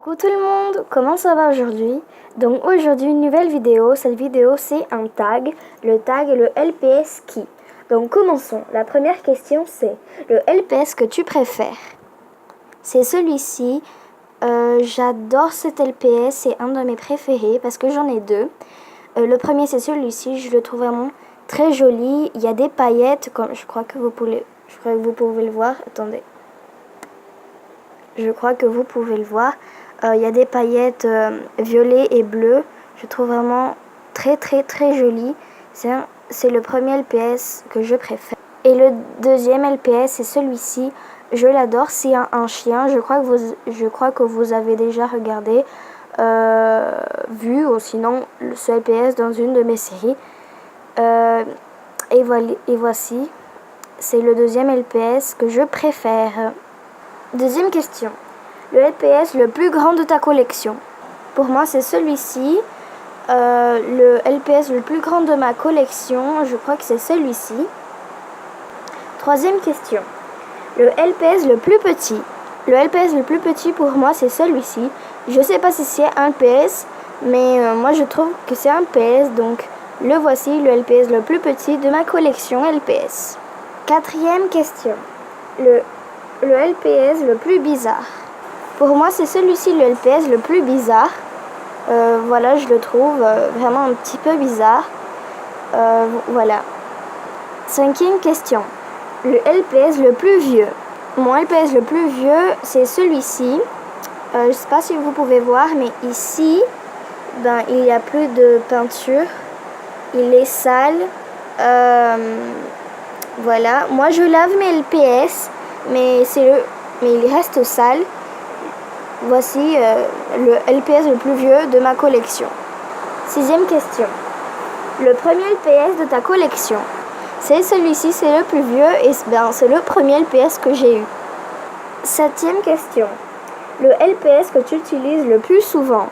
Coucou tout le monde, comment ça va aujourd'hui? Donc aujourd'hui une nouvelle vidéo, cette vidéo c'est un tag, le tag est le LPS qui. Donc commençons, la première question c'est le LPS que tu préfères. C'est celui-ci, j'adore cet LPS, c'est un de mes préférés parce que j'en ai deux. Le premier c'est celui-ci, je le trouve vraiment très joli, il y a des paillettes, comme je crois que vous pouvez le voir, attendez. Je crois que vous pouvez le voir. Il y a des paillettes violet et bleues. Je trouve vraiment très joli. C'est le premier LPS que je préfère. Et le deuxième LPS, c'est celui-ci. Je l'adore. C'est un chien. Je crois que vous avez déjà regardé, vu, ou sinon ce LPS dans une de mes séries. Et voici. C'est le deuxième LPS que je préfère. Deuxième question. Le LPS le plus grand de ta collection. Pour moi, c'est celui-ci. Le LPS le plus grand de ma collection, je crois que c'est celui-ci. Troisième question. Le LPS le plus petit. Le LPS le plus petit pour moi, c'est celui-ci. Je ne sais pas si c'est un PS, mais moi je trouve que c'est un PS. Donc, le voici, le LPS le plus petit de ma collection LPS. Quatrième question. Le LPS le plus bizarre. Pour moi, c'est celui-ci le LPS le plus bizarre. Voilà, je le trouve vraiment un petit peu bizarre. Voilà. Cinquième question. Le LPS le plus vieux. Mon LPS le plus vieux, c'est celui-ci. Je ne sais pas si vous pouvez voir, mais ici, il n'y a plus de peinture. Il est sale. Voilà. Moi, je lave mes LPS, mais il reste sale. Voici le LPS le plus vieux de ma collection. Sixième question. Le premier LPS de ta collection. C'est celui-ci, c'est le plus vieux et c'est le premier LPS que j'ai eu. Septième question. Le LPS que tu utilises le plus souvent.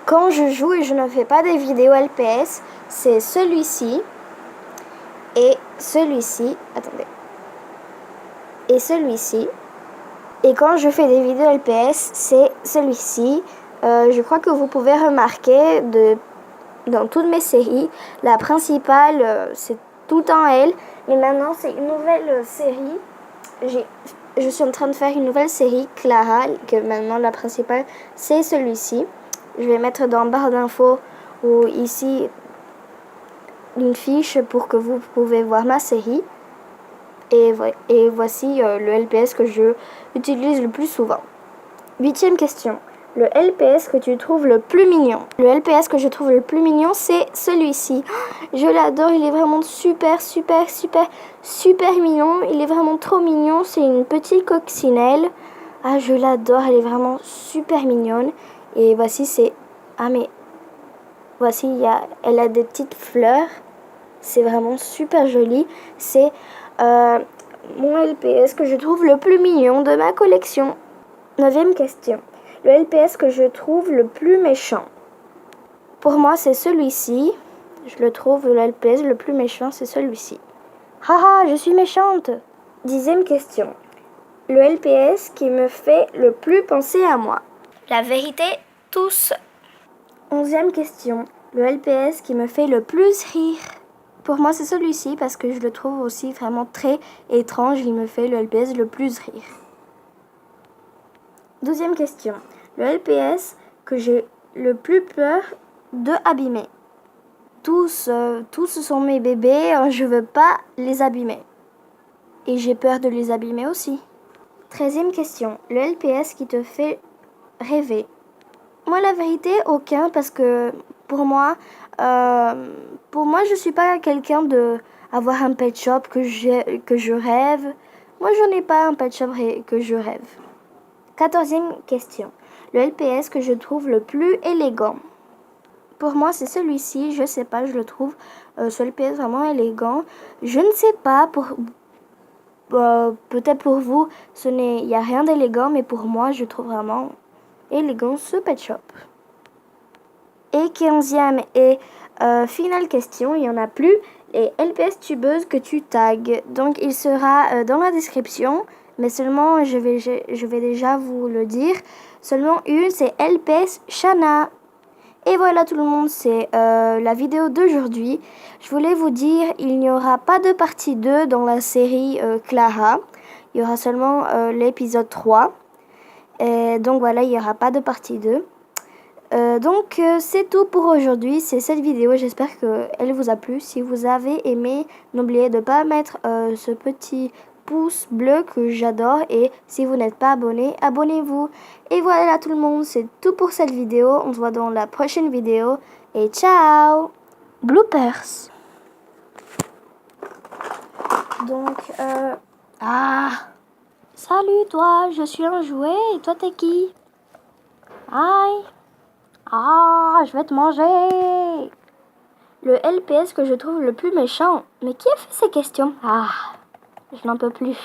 Quand je joue et je ne fais pas des vidéos LPS, c'est celui-ci et celui-ci. Attendez. Et celui-ci. Et quand je fais des vidéos LPS, c'est celui-ci. Je crois que vous pouvez remarquer dans toutes mes séries, la principale, c'est tout le temps elle. Mais maintenant, c'est une nouvelle série. Je suis en train de faire une nouvelle série, Clara, que maintenant la principale, c'est celui-ci. Je vais mettre dans barre d'infos ou ici une fiche pour que vous pouvez voir ma série. Et voici le LPS que je utilise le plus souvent. Huitième question. Le LPS que tu trouves le plus mignon. Le LPS que je trouve le plus mignon, c'est celui-ci. Je l'adore, il est vraiment super mignon. Il est vraiment trop mignon. C'est une petite coccinelle. Ah, je l'adore, elle est vraiment super mignonne. Et voici, voici, elle a des petites fleurs. C'est vraiment super joli. C'est mon LPS que je trouve le plus mignon de ma collection. Neuvième question. Le LPS que je trouve le plus méchant. Pour moi, c'est celui-ci. Je le trouve, le LPS le plus méchant, c'est celui-ci. Haha, je suis méchante. Dixième question. Le LPS qui me fait le plus penser à moi. La vérité, tous. Onzième question. Le LPS qui me fait le plus rire. Pour moi, c'est celui-ci parce que je le trouve aussi vraiment très étrange. Il me fait le LPS le plus rire. Douzième question. Le LPS que j'ai le plus peur de abîmer. Tous sont mes bébés. Je veux pas les abîmer. Et j'ai peur de les abîmer aussi. 13e question. Le LPS qui te fait rêver. Moi, la vérité, aucun parce que pour moi, je suis pas quelqu'un de avoir un pet shop que je rêve. Moi, je n'ai pas un pet shop que je rêve. 14e question. Le LPS que je trouve le plus élégant. Pour moi, c'est celui-ci. Je sais pas, je le trouve ce LPS vraiment élégant. Je ne sais pas, peut-être pour vous, il n'y a rien d'élégant, mais pour moi, je trouve vraiment élégant ce pet shop. Et 15e et finale question, il n'y en a plus. Les LPS tubeuses que tu tags. Donc, il sera dans la description. Mais seulement, je vais déjà vous le dire. Seulement une, c'est LPS Shana. Et voilà tout le monde, c'est la vidéo d'aujourd'hui. Je voulais vous dire, il n'y aura pas de partie 2 dans la série Clara. Il y aura seulement l'épisode 3. Et donc voilà, il n'y aura pas de partie 2. Donc c'est tout pour aujourd'hui, c'est cette vidéo, j'espère qu'elle vous a plu. Si vous avez aimé, n'oubliez de ne pas mettre ce petit pouce bleu que j'adore. Et si vous n'êtes pas abonné, abonnez-vous. Et voilà tout le monde, c'est tout pour cette vidéo. On se voit dans la prochaine vidéo. Et ciao! Bloopers. Donc, salut toi, je suis un jouet et toi t'es qui? Aïe! Je vais te manger! Le LPS que je trouve le plus méchant. Mais qui a fait ces questions? Je n'en peux plus.